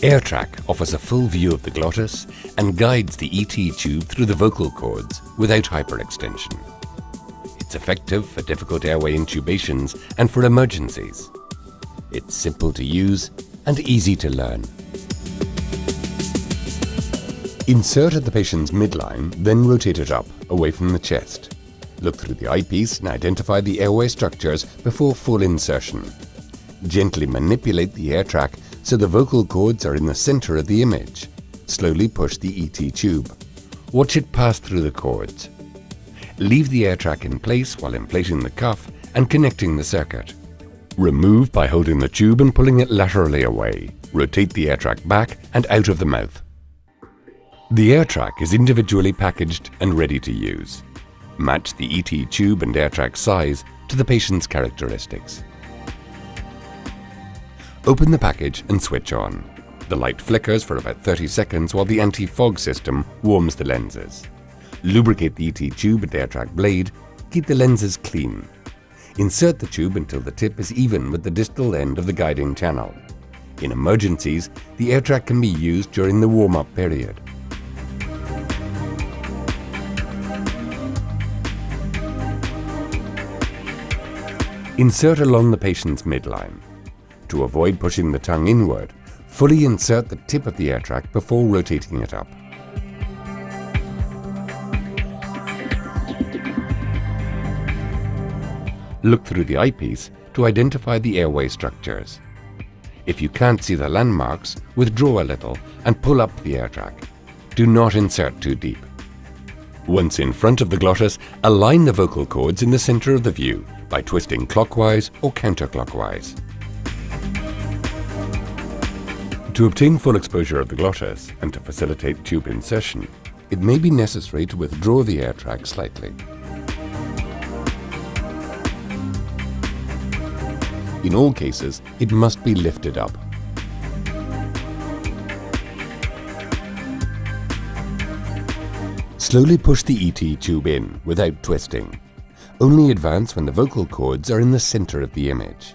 Airtraq offers a full view of the glottis and guides the ET tube through the vocal cords without hyperextension. It's effective for difficult airway intubations and for emergencies. It's simple to use and easy to learn. Insert at the patient's midline, then rotate it up, away from the chest. Look through the eyepiece and identify the airway structures before full insertion. Gently manipulate the Airtraq so the vocal cords are in the center of the image. Slowly push the ET tube. Watch it pass through the cords. Leave the Airtraq in place while inflating the cuff and connecting the circuit. Remove by holding the tube and pulling it laterally away. Rotate the Airtraq back and out of the mouth. The Airtraq is individually packaged and ready to use. Match the ET tube and Airtraq size to the patient's characteristics. Open the package and switch on. The light flickers for about 30 seconds while the anti-fog system warms the lenses. Lubricate the ET tube and Airtraq blade. Keep the lenses clean. Insert the tube until the tip is even with the distal end of the guiding channel. In emergencies, the Airtraq can be used during the warm-up period. Insert along the patient's midline. To avoid pushing the tongue inward, fully insert the tip of the Airtraq before rotating it up. Look through the eyepiece to identify the airway structures. If you can't see the landmarks, withdraw a little and pull up the Airtraq. Do not insert too deep. Once in front of the glottis, align the vocal cords in the center of the view by twisting clockwise or counterclockwise. To obtain full exposure of the glottis and to facilitate tube insertion, it may be necessary to withdraw the Airtraq slightly. In all cases, it must be lifted up. Slowly push the ET tube in without twisting. Only advance when the vocal cords are in the center of the image.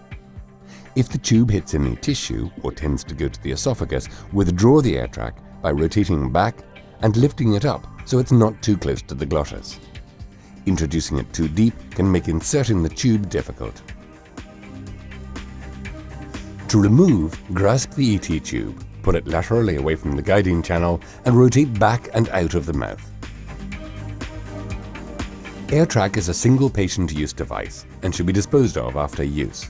If the tube hits any tissue or tends to go to the esophagus, withdraw the Airtraq by rotating back and lifting it up so it's not too close to the glottis. Introducing it too deep can make inserting the tube difficult. To remove, grasp the ET tube, pull it laterally away from the guiding channel and rotate back and out of the mouth. Airtraq is a single patient use device and should be disposed of after use.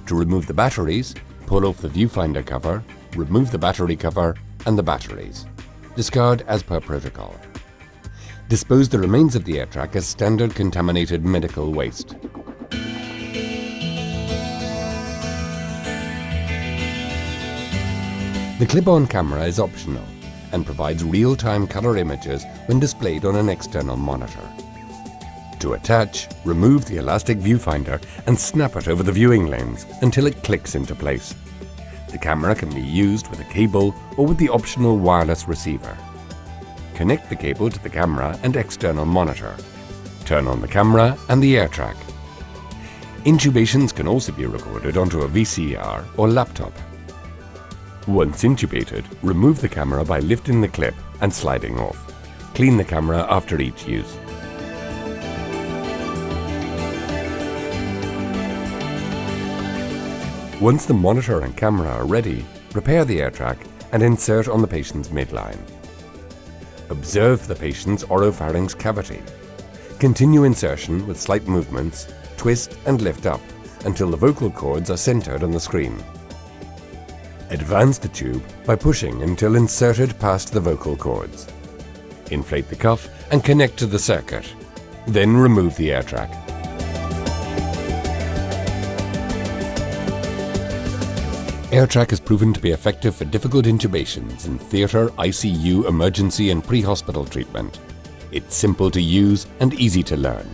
To remove the batteries, pull off the viewfinder cover, remove the battery cover and the batteries. Discard as per protocol. Dispose the remains of the Airtraq as standard contaminated medical waste. The clip-on camera is optional and provides real-time color images when displayed on an external monitor. To attach, remove the elastic viewfinder and snap it over the viewing lens until it clicks into place. The camera can be used with a cable or with the optional wireless receiver. Connect the cable to the camera and external monitor. Turn on the camera and the Airtraq. Intubations can also be recorded onto a VCR or laptop. Once intubated, remove the camera by lifting the clip and sliding off. Clean the camera after each use. Once the monitor and camera are ready, prepare the Airtraq and insert on the patient's midline. Observe the patient's oropharynx cavity. Continue insertion with slight movements, twist and lift up until the vocal cords are centered on the screen. Advance the tube by pushing until inserted past the vocal cords. Inflate the cuff and connect to the circuit. Then remove the Airtraq. Airtraq has proven to be effective for difficult intubations in theatre, ICU, emergency and pre-hospital treatment. It's simple to use and easy to learn.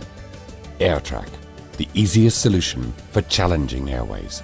Airtraq, the easiest solution for challenging airways.